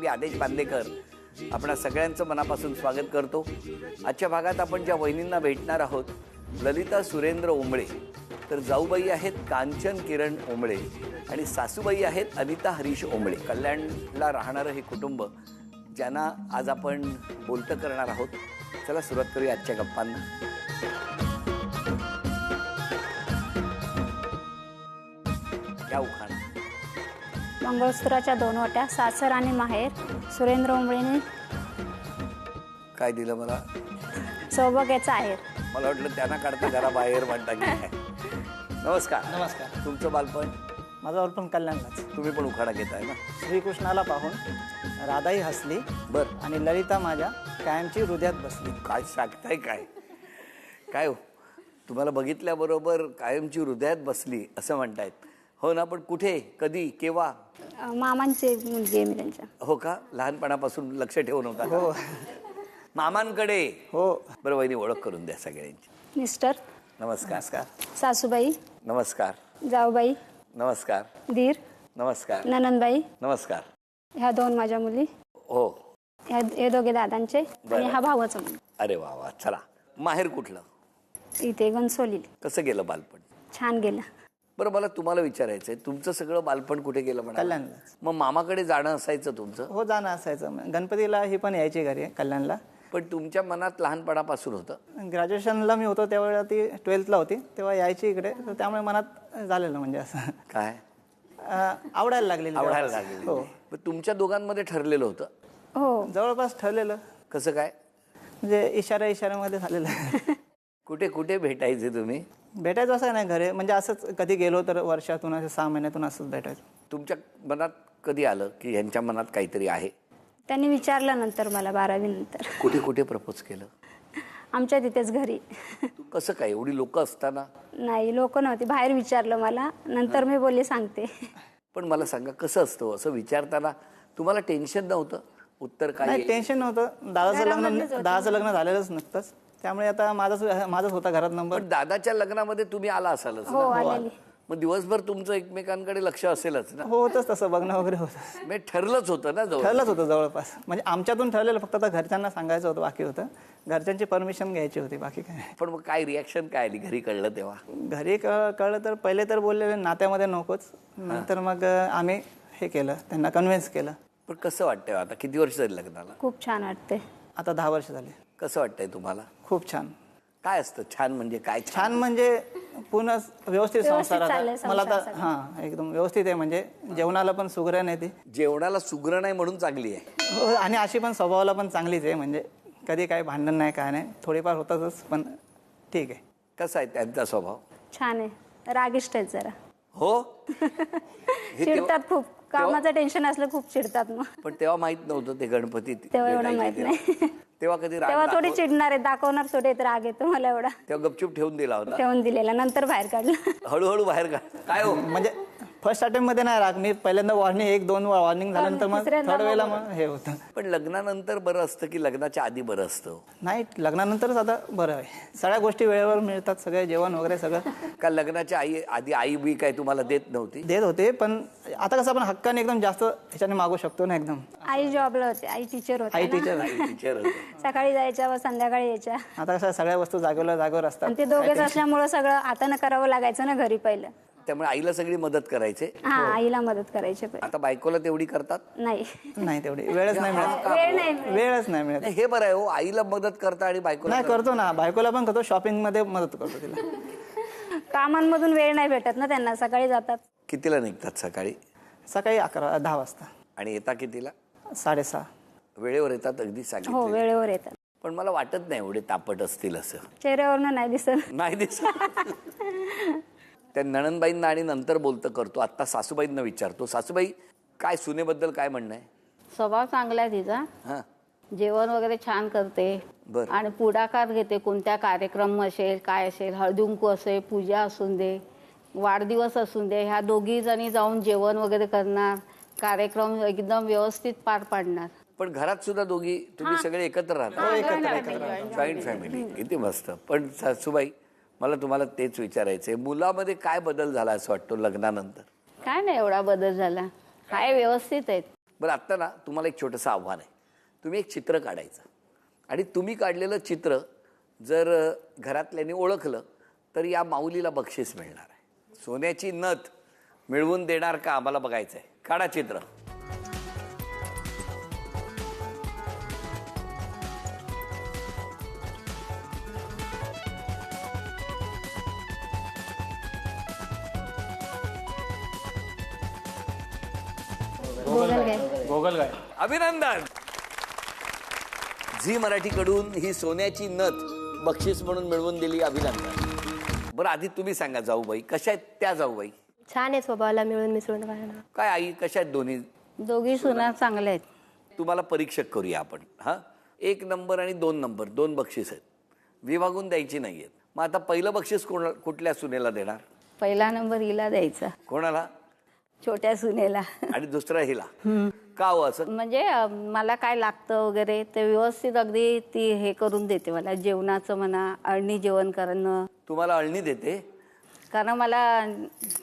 मी आदेश बांदेकर आपणा सगळ्यांचं मनापासून स्वागत करतो। आजच्या भागात आपण ज्या वहिनींना भेटणार आहोत, ललिता सुरेंद्र ओंबळे, तर जाऊबाई आहेत कांचन किरण ओंबळे आणि सासूबाई आहेत अनिता हरीश ओंबळे। कल्याणला राहणारं हे कुटुंब ज्यांना आज आपण बोलतं करणार आहोत। चला सुरुवात करूया आजच्या गप्पांना। क्या उखाण? मंगळसूत्राच्या 2 वाट्या, सासर आणि माहेर, सुरेंद्र ओंबळेने काय दिलं मला? सौभाग्याचा आहेर। मला वाटलं त्यांना काढता घराबाहेर म्हणता की काय? नमस्कार। नमस्कार। तुमचं बालपण? माझं बालपण कल्याणलाच। तुम्ही पण उखाणा घेताय ना? श्रीकृष्णाला पाहून राधाई हसली, बर, आणि ललिता माझ्या कायमची हृदयात बसली। काय सांगताय? काय काय हो, तुम्हाला बघितल्याबरोबर कायमची हृदयात बसली असं म्हणतायत, हो ना? पण कुठे, कधी, केव्हा? मामांचे मुलगी मी त्यांच्या। हो का? लहानपणापासून लक्ष ठेवून होता? हो मामांकडे? हो। बरं वहिनी, ओळख करून द्या सगळ्यांची। मिस्टर, नमस्कार। नमस्कार। सासूबाई, नमस्कार। जाऊबाई, नमस्कार। दीर, नमस्कार। ननंदबाई, नमस्कार। ह्या 2 माझ्या मुली, हो, हे दोघे दादांचे आणि हा भावाचा मुलगा। अरे वा वा। चला, माहेर कुठलं? इथे घनसोली। कसं गेलं बालपण? छान गेलं। बरं, मला तुम्हाला विचारायचंय, तुमचं सगळं बालपण कुठे गेलं म्हणा? कल्याणलाच। मग मामाकडे जाणं असायचं तुमचं? हो, जाणं असायचं। गणपतीला ही पण यायची घरी कल्याणला। पण तुमच्या मनात लहानपणापासून होतं? ग्रॅज्युएशनला मी होतो त्यावेळेला ती 12thला होती, तेव्हा यायची इकडे, तर त्यामुळे मनात झालेलं म्हणजे असं काय? आवडायला लागलेली। आवडायला लागली? हो। पण तुमच्या दोघांमध्ये ठरलेलं होतं? हो, जवळपास ठरलेलं, कसं काय? म्हणजे इशाऱ्यामध्ये झालेलं। कुठे कुठे भेटायचे तुम्ही? भेटायचं असं नाही घरी, म्हणजे असंच कधी गेलो तर वर्षातून, असं 6 महिन्यातून असंच भेटायचं। तुमच्या मनात कधी आलं की ह्यांच्या मनात काहीतरी आहे? त्यांनी विचारलं नंतर मला 12वी नंतर। कुठे कुठे प्रपोज केलं? आमच्या तिथेच घरी। कसं काय, एवढी लोक असताना? नाही, लोक नव्हती, बाहेर विचारलं मला, नंतर मी बोलली सांगते। पण मला सांगा, कसं असतं असं विचारताना? तुम्हाला टेन्शन नव्हतं? उत्तर काय? नाही, टेन्शन नव्हतं। दादाचं लग्न झालेलंच नसतंच, त्यामुळे आता माझाच होता घरात नंबर। पण दादाच्या लग्नामध्ये तुम्ही आला असालच हो, ना? आलेली। मग दिवसभर तुमचं एकमेकांकडे लक्ष असेलच ना? हो, होतंच तसं, बघणं वगैरे होतं। म्हणजे ठरलंच होतं ना? ठरलंच होतं जवळपास, म्हणजे आमच्यातून ठरलेलं, फक्त आता घरच्यांना सांगायचं होतं, बाकी होतं घरच्यांची परमिशन घ्यायची होती, बाकी काय। पण मग काय रिॲक्शन काय आली घरी कळलं तेव्हा? घरी कळलं तर पहिले तर बोललेले नात्यामध्ये नकोच, नंतर मग आम्ही हे केलं, त्यांना कन्व्हिन्स केलं। पण कसं वाटतंय आता? किती वर्ष झाली लग्नाला? खूप छान वाटते। आता 10 वर्ष झाले। कसं वाटतंय तुम्हाला? खूप छान। काय असतं छान म्हणजे? काय छान म्हणजे पूर्ण व्यवस्थित संसार चाललंय आता मला संसार आता। हां, एकदम व्यवस्थित आहे, म्हणजे जेवणाला पण सुगरण आहे ती। जेवणाला सुगरण आहे म्हणून चांगली आहे? हो, आणि अशी पण स्वभावाला पण चांगलीच आहे, म्हणजे कधी काही भांडण नाही, काय नाही, थोडीफार होतातच, पण ठीक आहे। कसा आहे त्यांचा स्वभाव? छान आहे, रागिष्ट आहेत जरा। हो? हे चिडतात खूप, कामाचं टेन्शन असलं खूप चिडतात मग। पण तेव्हा माहित नव्हतं ते गणपती तेव्हा एवढं माहित नाही। तेव्हा कधी राग तेव्हा थोडी चिडणार आहे, दाखवणार थोडे आहेत, राग येतो मला एवढा। तेव्हा गपचूप ठेवून दिला होता? ठेवून दिलेला, नंतर बाहेर काढलं। हळूहळू बाहेर का? काय हो, म्हणजे फर्स्ट अटेम्प्ट मध्ये नाही राग, मी पहिल्यांदा वॉर्निंग 1-2 वॉर्निंग झाल्यानंतर मग तिसऱ्यांदा थोड्या वेळेला मग हे होतं। पण लग्नानंतर बरं असतं की लग्नाच्या आधी बरं असतं? नाही, लग्नानंतरच आता बरं आहे, सगळ्या गोष्टी वेळेवर मिळतात, सगळे जेवण वगैरे सगळं। का लग्नाच्या आधी आई बी काय तुम्हाला देत नव्हती? देत होते, पण आता कसं आपण हक्काने एकदम जास्त ह्याच्याने मागू शकतो ना एकदम। आई जॉबला होते, आई टीचर होते आई ना। टीचर, आई टीचर होते. सकाळी जायच्या व संध्याकाळी यायच्या, आता कसं सगळ्या वस्तू जागेवर असतात, आणि ते दोघेच असल्यामुळे सगळं हातानं करावं लागायचं ना घरी पहिलं। त्यामुळे आईला सगळी मदत करायचे? हा, आईला मदत करायची पहिले। आता बायकोला तेवढी करतात? नाही, नाही, तेवढी वेळच नाही मिळत, वेळ नाही मिळत। वेळच नाही मिळत। हे बरं आहे हो, आईला मदत करता आणि बायकोला नाही, करतो ना, बायकोला पण करतो, शॉपिंग मध्ये मदत करतो तिला। कामांमधून वेळ नाही भेटत ना त्यांना, सकाळी जातात। कितीला निघतात सकाळी? सकाळी 10 वाजता। आणि येता कितीला? 6:30। वेळेवर येतात अगदी हो, सांगितलं? वेळेवर येतात। पण मला वाटत नाही एवढे तापट असतील असं। चेहऱ्यावरनं नाही दिसत। नाही दिसत? त्या नणंदबाईंना आणि नंतर बोलतं करतो, आता सासूबाईंना विचारतो। सासूबाई, काय सुनेबद्दल काय म्हणणं आहे? स्वभाव चांगला आहे तिचा, हां, जेवण वगैरे छान करते, बरं. आणि पुढाकार घेते, कोणत्या कार्यक्रम असेल, काय असेल, हळदीकुंकू असेल, पूजा असून दे, वाढदिवस असून दे, ह्या दोघी जणी जाऊन जेवण वगैरे करणार, कार्यक्रम एकदम व्यवस्थित पार पाडणार। पण घरात सुद्धा दोघी तुम्ही सगळे एकत्र राहता? जॉईंट फॅमिली, किती मस्त। पण सासूबाई, मला तुम्हाला तेच विचारायचंय, मुलामध्ये काय बदल झाला असं वाटतो लग्नानंतर? काय नाही एवढा बदल झाला, हाय व्यवस्थित आहेत। बरं आत्ता ना तुम्हाला एक छोटंसं आव्हान आहे. तुम्ही एक चित्र काढायचं आणि तुम्ही काढलेलं चित्र जर घरातल्यानी ओळखलं तर या माऊलीला बक्षीस मिळणार आहे. सोन्याची नथ मिळवून देणार का आम्हाला बघायचं आहे. काढा चित्र. गोगलगाय. अभिनंदन. झी मराठीकडून ही सोन्याची नथ बक्षीस म्हणून मिळवून दिली. अभिनंदन. बरं आधी तुम्ही सांगा जाऊबाई, कशा आहेत त्या जाऊबाई? छान आहे स्वभावाला मिळून मिसळून राहणं. काय आई कशा आहेत दोन्ही? दोघी सुना चांगल्या आहेत. तुम्हाला परीक्षक करूया आपण. हा 1 नंबर आणि 2 नंबर 2 बक्षीस आहेत. विभागून द्यायची नाहीयेत. मग आता पहिलं बक्षीस कुठल्या सुनेला देणार? पहिला नंबर हिला द्यायचा, कोणाला? छोट्या सुनेला. आणि दुसरा हिला. का हो असं? म्हणजे मला काय लागतं वगैरे ते व्यवस्थित अगदी ती हे करून देते मला. जेवणाचं म्हणा, अळणी जेवण करणं. तुम्हाला अळणी देते? कारण मला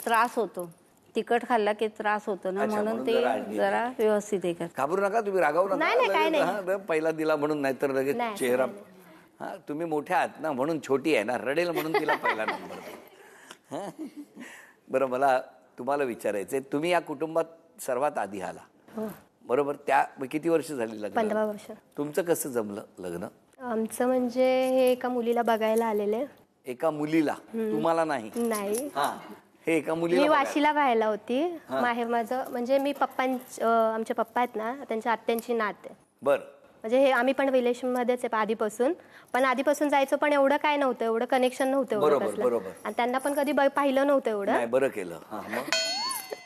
त्रास होतो, तिखट खाल्ला की त्रास होतो ना, अच्छा, म्हणून म्हणून ते जरा अळणी जरा व्यवस्थित हे करते. घाबरू नका, तुम्ही रागावू नका. नाही, काय नाही. हा, पहिला दिला म्हणून नाही तर लगेच नाही, चेहरा. हा तुम्ही मोठ्या आहात ना म्हणून छोटी आहे ना, रडेल म्हणून तिला पहिला नंबर दे. हा? बरं मला तुम्हाला विचारायचंय, तुम्ही या कुटुंबात सर्वात आधी आला बरोबर? त्या किती वर्ष झाली लग्न? 15 वर्ष. तुमचं कसं जमलं लग्न? आमचं म्हणजे हे एका मुलीला बघायला आलेले. एका मुलीला? तुम्हाला नाही? नाही, हा हे एका मुलीला मी बघायला. वाशीला राहायला होती. माहेर माझं म्हणजे मी आमचे पप्पा आहेत ना, त्यांच्या आत्यांची नात आहे. बर. म्हणजे हे आम्ही पण रिलेशन मध्येच आहे आधीपासून. पण आधीपासून जायचं, पण एवढं काय नव्हतं, एवढं कनेक्शन नव्हतं एवढं बरोबर, कसलं. बरोबर. आणि त्यांना पण कधी पाहिलं नव्हतं एवढं. नाही बरं केलं. हा मग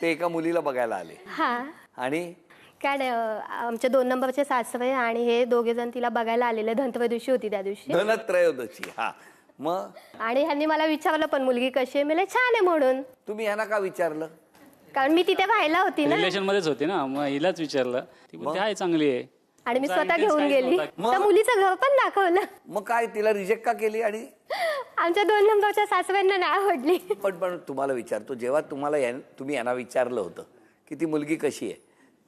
ते एका मुलीला बघायला आले. हा आणि काय नाही, आमचे 2 नंबरचे सासरे आणि हे दोघे जण तिला बघायला आलेले. धनत्रयोदशी होती त्या दिवशी. धनत्रयोदशी. हा मग आणि ह्यांनी मला विचारलं पण मुलगी कशी आहे. मी छान आहे म्हणून. तुम्ही यांना का विचारलं? कारण मी तिथे राहायला होती ना, रिलेशन मध्येच होती ना, मग हिलाच विचारलं. ती बोलते आहे चांगली आहे. आणि मी आमचा स्वतः intense घेऊन काहीच गेली. नव्हता. त्या मुलीचं घर पण दाखवलं. मग काय तिला रिजेक्ट का केली? आणि आमच्या 2 नंबरच्या सासऱ्यांना नाही आवडली. पण तुम्हाला विचारतो, जेव्हा तुम्ही यांना विचारलं होतं की ती मुलगी कशी आहे,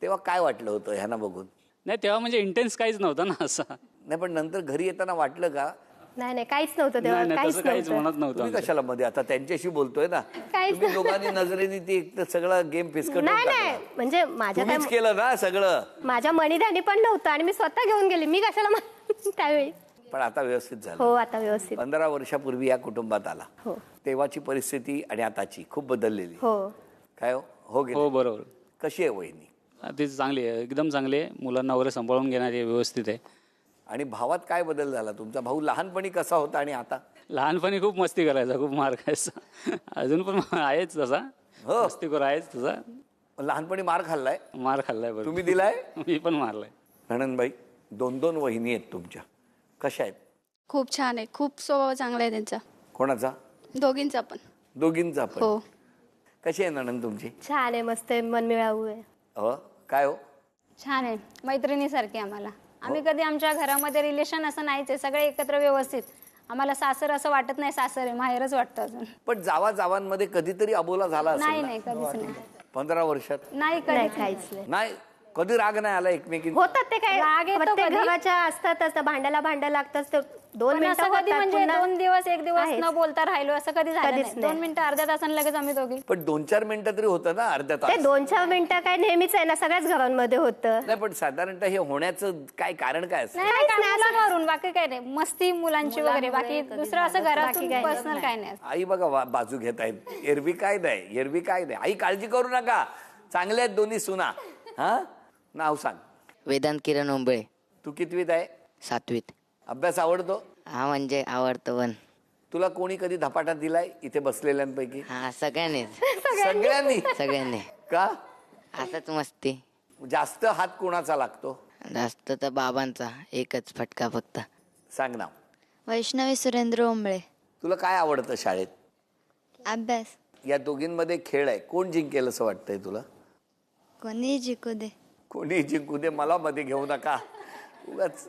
तेव्हा काय वाटलं होतं ह्यांना बघून? नाही तेव्हा म्हणजे इंटेन्स काहीच नव्हतं ना असं. नाही पण नंतर घरी येताना वाटलं का? नाही काहीच नव्हतं तेव्हा. नाही काहीच तसं काहीच नव्हतं. म्हणत नव्हतं तुम्ही आमचं. कशाला मध्ये? आता त्यांच्याशी बोलतोय ना. काहीच तुम्ही दोघांनी नजरेने ती एक तर सगळं गेम फिसकटून नाही टाकला. नाही म्हणजे माझ्या तुम्हीच केलं ना सगळं. माझ्या मणीधानी पण नव्हतं आणि मी स्वतः घेऊन गेली. मी कशाला त्यावेळी. पण आता व्यवस्थित झालं. हो आता व्यवस्थित. 15 वर्षापूर्वी या कुटुंबात आला. हो तेव्हाची परिस्थिती आणि आताची खूप बदललेली. हो. काय हो गेली? हो बरोबर. कशी आहे वहिनी? ती चांगली आहे, एकदम चांगली आहे. मुलांना वगैरे सांभाळून घेणारी व्यवस्थित आहे. आणि भावात काय बदल झाला? तुमचा भाऊ लहानपणी कसा होता आणि आता? लहानपणी खूप मस्ती करायचा, खूप मार खायचा. अजून पण आहेच तसा. हो. मस्तीखोर आहेच तसा. लहानपणी मार खाल्लाय? मार खाल्लाय बरं. तुम्ही दिलाय? मी पण मारलाय. नणंदबाई, 2 वहिनी आहेत तुमच्या, कशा आहेत? खूप छान आहे. खूप स्वभाव चांगला आहे त्यांचा, कोणाचा? दोघींचा पण. दोघींचा पण? हो. कशी आहे नणंद तुमची? छान आहे, मस्त आहे, मनमिळावू आहे. काय हो? छान आहे, मैत्रिणीसारखी आम्हाला. आम्ही कधी आमच्या घरामध्ये रिलेशन असं नाहीच आहे, सगळे एकत्र व्यवस्थित. आम्हाला सासर असं वाटत नाही सासर आहे, माहेरच वाटतं अजून. पण जावांमध्ये कधीतरी अबोला झाला असेल नाही ना? नाही कधीच नाही. 15 वर्षात नाही नाही कधीच काहीच नाही. नाही? कधी राग नाही आला एकमेकींचा? होतात ते काय राग येतो प्रत्येक कधी. घराच्या असतातच, भांड्याला लागतात. ते 2 पण मिनिटं असं कधी होतात, म्हणजे पुन्हा 2 दिवस 1 दिवस आहेच. न बोलता राहिलो असं कधी झालं कधीच नाही. नाही. 2 मिनिटं अर्ध्या तासाने लगेच आम्ही दोघी. पण 2-4 मिनिटं तरी होतं ना, अर्ध्या ते तास? 2-4 मिनिटं काय नेहमीच आहे ना, सगळ्याच घरांमध्ये होतं. नाही पण साधारणतः हे होण्याचं काय कारण काय असतं? नाही काय मुलांवरून, बाकी काय नाही. मस्ती मुलांची वगैरे, बाकी दुसरं असं घरातून काय पर्सनल काय नाही. आई बघा बाजू घेत आहेत. एरवी काय नाही. आई काळजी करू नका, चांगल्या आहेत दोन्ही सुना. हा नाव सांग. वेदांत किरण ओंबळे. तू कितवीत आहे? 7वीत. अभ्यास आवडतो? हा म्हणजे आवडतं पण. तुला कोणी कधी धपाटा दिलाय इथे बसलेल्यांपैकी? हा सगळ्यांनीच. सगळ्यांनी? का? असंच मस्ती. जास्त हात कोणाचा लागतो? जास्त तर बाबांचा, एकच फटका फक्त. सांग नाव. वैष्णवी सुरेंद्र ओंबळे. तुला काय आवडतं शाळेत? अभ्यास. या दोघींमध्ये खेळ आहे, कोण जिंकेल असं वाटतंय तुला? कोणी जिंकू दे. कोणी जिंकू दे, मला मध्ये घेऊ नका उगाच.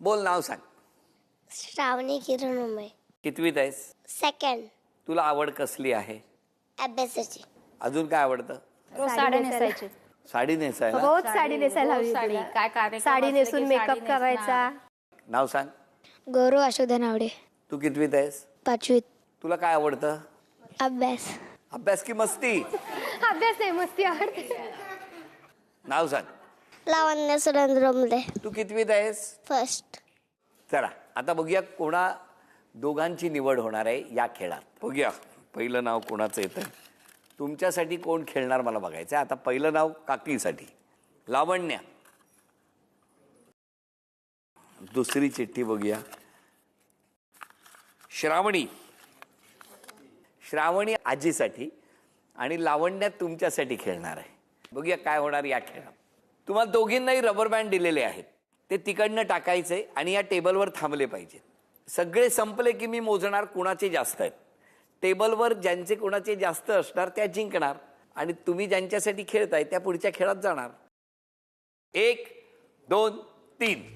बोल, नाव सांग. श्रावणी किरण उंबळे. कितवीत आहेस? 2nd. तुला आवड कसली आहे? अभ्यासाची. अजून काय आवडतं? रोज साड्या नेसायची. साडी नेसायला. रोज साडी नेसायला हवी साडी, तिला. काय कार्यक्रम साडी असले नेसून की मेकअप साडी नेसणार. करायचा. नाव सांग. गौरव अशोक नावडे. तू कितवीत आहेस? 5वीत. तुला काय आवडतं? अभ्यास. अभ्यास की मस्ती? अभ्यास नाही, मस्ती आवडते. नाव सांग. लावण्य सुरेंद्र ओंबळे. तू कितवीत आहेस? फर्स्ट. चला आता बघूया कोणा दोघांची निवड होणार आहे या खेळात. बघूया पहिलं नाव कोणाचं येतं. तुमच्यासाठी कोण खेळणार मला बघायचं आहे. आता पहिलं नाव काकीसाठी लावण्या. दुसरी चिठ्ठी बघूया. श्रावणी. श्रावणी आजीसाठी आणि लावण्या तुमच्यासाठी खेळणार आहे. बघूया काय होणार या खेळात. तुम्हाला दोघींनाही रबर बँड दिलेले आहेत. ते तिकडनं टाकायचे आणि या टेबलवर थांबले पाहिजेत. सगळे संपले की मी मोजणार कुणाचे जास्त आहेत. टेबलवर ज्यांचे कोणाचे जास्त असणार त्या जिंकणार आणि तुम्ही ज्यांच्यासाठी खेळताय त्या पुढच्या खेळात जाणार. 1 2 3.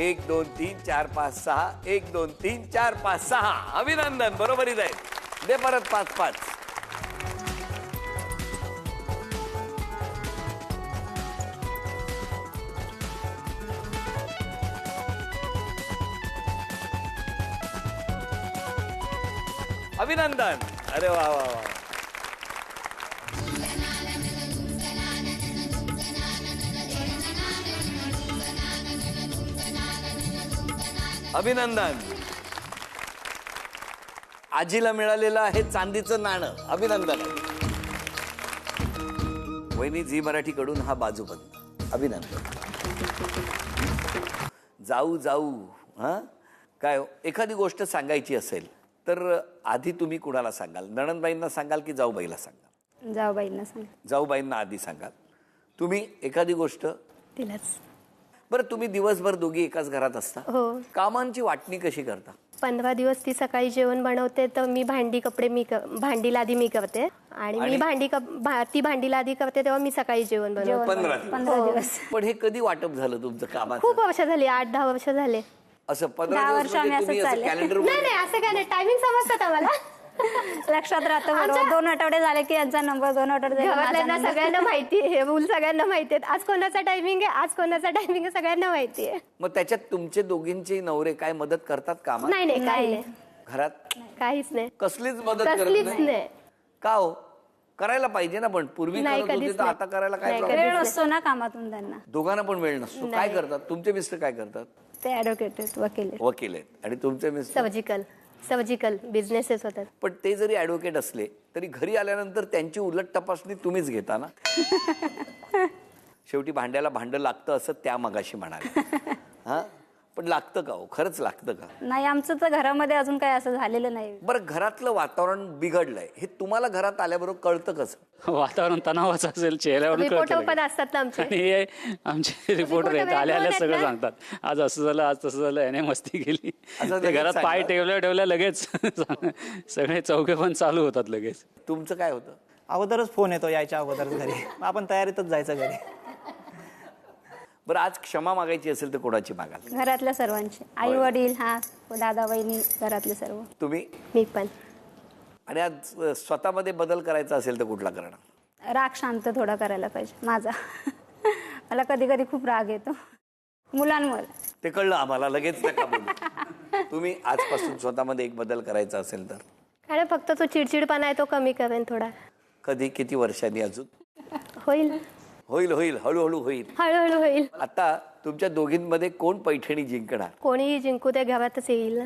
एक 2 3 4 5 6. 1 2 3 4 5 6. अभिनंदन, बरोबरीच आहे. दे परत 5 5. अभिनंदन. अरे वा वा वा. अभिनंदन. आजीला मिळालेलं आहे चांदीचं नाणं. अभिनंदन. वहिनी झी मराठी कडून हा बाजूबंद. अभिनंदन. जाऊ जाऊ. हा काय हो? एखादी गोष्ट सांगायची असेल तर आधी तुम्ही कुणाला सांगाल? नणंदबाईंना सांगाल की जाऊबाईला सांगाल? जाऊबाईंना सांग. जाऊबाईंना आधी सांगाल. तुम्ही एखादी गोष्ट? तिलाच. बरं, तुम्ही दिवसभर दोघी एकाच घरात असता. हो. कामांची वाटणी कशी करता? 15 दिवस ती सकाळी जेवण बनवते तर मी भांडी कपडे भांडी लादी मी करते आणि मी ती भांडी लादी करते तेव्हा मी सकाळी जेवण बनवते. 15 दिवस. पण हे कधी वाटप झालं तुमचं कामाचं? खूप वर्ष झाली, 8-10 वर्ष झाले. असं 15 10 दिवस वर्ष म्हणजे आम्ही तुम्ही असंच असं चाललंय. कॅलेंडर नाही असं काय नाही, टायमिंग समजतात आम्हाला. लक्षात राहतं बरोबर. 2 आठवडे झाले की यांचा नंबर, 2 आठवडे झाले घरातल्यांना सगळ्यांना माहिती आहे, हे रूल सगळ्यांना माहिती आहेत. आज कोणाचा टायमिंग आहे, आज कोणाचा टायमिंग आहे, सगळ्यांना माहिती आहे. मग त्याच्यात तुमचे दोघींचे नवरे काय मदत करतात कामात? नाही काही नाही, घरात काहीच नाही, कसलीच मदत करत कसलीच नाही? नाही. का हो? करायला पाहिजे ना. पण पूर्वी नाही, करत होते कधीच तर नाही. आता करायला काय नाही, प्रॉब्लेम? वेळ नसतो ना कामातून त्यांना. दोघांना पण वेळ नसतो. काय करतात तुमचे मिस्टर? काय करतात? ते ऍडव्होकेट आहेत, वकील आहेत. वकील आहेत. आणि तुमचे मिस्टर? सर्जिकल बिझनेसेस होतात. पण ते जरी ऍडव्होकेट असले तरी घरी आल्यानंतर त्यांची उलट तपासणी तुम्हीच घेता ना. शेवटी भांड्याला भांडं लागतं असं त्या मगाशी म्हणाले. हा पण लागतं का हो? खरंच लागतं का? नाही, आमचं तर घरामध्ये अजून काही असं झालेलं नाही. बरं, घरातलं वातावरण बिघडलंय हे तुम्हाला घरात आल्याबरोबर कळतं कसं? वातावरण तणावाचं असेल, चेहऱ्यावरून रिपोर्टर कळतं पण लगेच. असतात ना आमचे. आणि हे आमचे रिपोर्टर आहेत, आल्या आल्या सगळं सांगतात. आज असं झालं, आज तसं झालं, याने मस्ती केली. असं ते घरात लगेच पाय सांगतात. ठेवल्या लगेच सगळे चौके पण चालू होतात लगेच. तुमचं काय होतं? अगोदरच फोन येतो यायच्या अगोदरच घरी. मग आपण तयारीतच जायचं घरी. बरं, आज क्षमा मागायची असेल तर कोणाची मागाल? घरातल्या सर्वांचे, आई वडील, हा दादा वहिनी, घरातले सर्व. तुम्ही? मी पण. आणि आज स्वतःमध्ये बदल करायचा असेल तर कुठला करणार? राग शांत थोडा करायला पाहिजे माझा. मला कधी कधी खूप राग येतो मुलांवर. ते कळलं आम्हाला, लगेच नका बोलू. तुम्ही आजपासून स्वतःमध्ये एक बदल करायचा असेल तर? कारण फक्त तो चिडचिडपणा आहे तो कमी करेन थोडा. कधी, किती वर्षांनी? अजून होईल होईल होईल, हळूहळू होईल. हळूहळू होईल. आता तुमच्या दोघींमध्ये कोण पैठणी जिंकणार? कोणीही जिंकू ते घरातच येईल ना.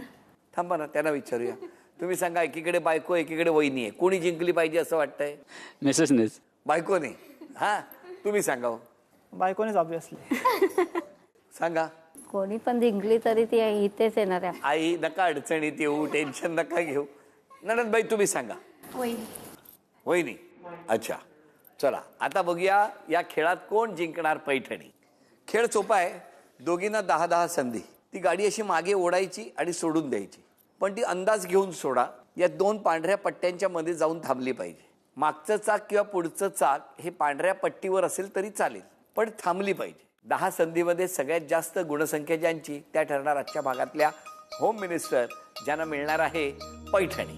थांबा ना, त्यांना विचारूया. तुम्ही सांगा, एकीकडे बायको एकीकडे वहिनी आहे, कोणी जिंकली पाहिजे असं वाटतंय? मिसेसनेच. बायकोने. हा तुम्ही सांगा हो. बायकोनेच ऑब्विसली. सांगा. कोणी पण जिंकली तरी ती इथेच येणार आहे. आई नका अडचणीत येऊ, टेन्शन नका घेऊ. नणंदबाई तुम्ही सांगा. वहिनी. अच्छा, चला आता बघूया या खेळात कोण जिंकणार पैठणी. खेळ सोपा आहे. दोघींना 10-10 संधी. ती गाडी अशी मागे ओढायची आणि सोडून द्यायची, पण ती अंदाज घेऊन सोडा. या 2 पांढऱ्या पट्ट्यांच्या मध्ये जाऊन थांबली पाहिजे. मागचं चाक किंवा पुढचं चाक हे पांढऱ्या पट्टीवर असेल तरी चालेल, पण थांबली पाहिजे. 10 संधीमध्ये सगळ्यात जास्त गुणसंख्या ज्यांची त्या ठरणार आजच्या भागातल्या होम मिनिस्टर, ज्यांना मिळणार आहे पैठणी.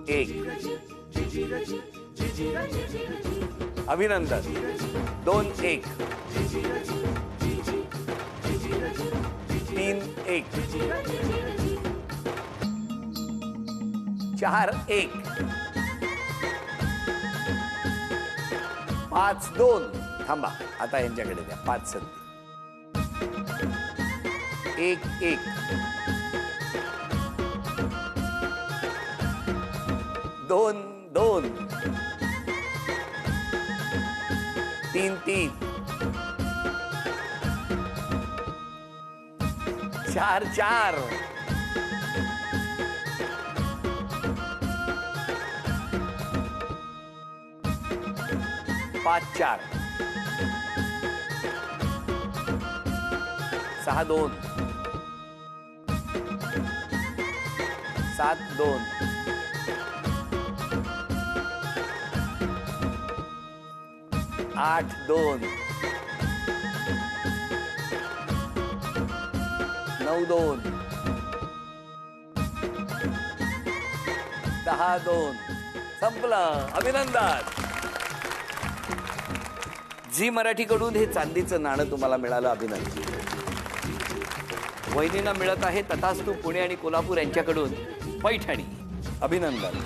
1 अभिनंदन. 2-1 3-1 4-1 5-2. थांबा, आता यांच्याकडे द्या 5 संधी. 1-1 2-2 3-3 4-4 5-4 6-2 7-2 8-2 9-2 10-2. संपलं. अभिनंदन. झी मराठीकडून हे चांदीचं नाणं तुम्हाला मिळालं. अभिनंदन. वहिनींना मिळत आहे तथास्तू पुणे आणि कोल्हापूर यांच्याकडून पैठणी. अभिनंदन.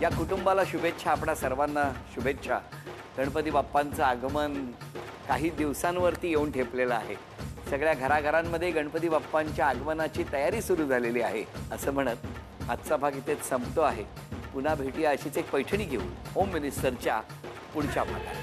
या कुटुंबाला शुभेच्छा. आपणा सर्वांना शुभेच्छा. गणपती बाप्पांचं आगमन काही दिवसांवरती येऊन ठेपलेलं आहे. सगळ्या घराघरांमध्ये गणपती बाप्पांच्या आगमनाची तयारी सुरू झालेली आहे. असं म्हणत आजचा भाग इथेच संपतो आहे. पुन्हा भेटूया अशीच एक पैठणी घेऊन होम मिनिस्टरच्या पुढच्या भागात.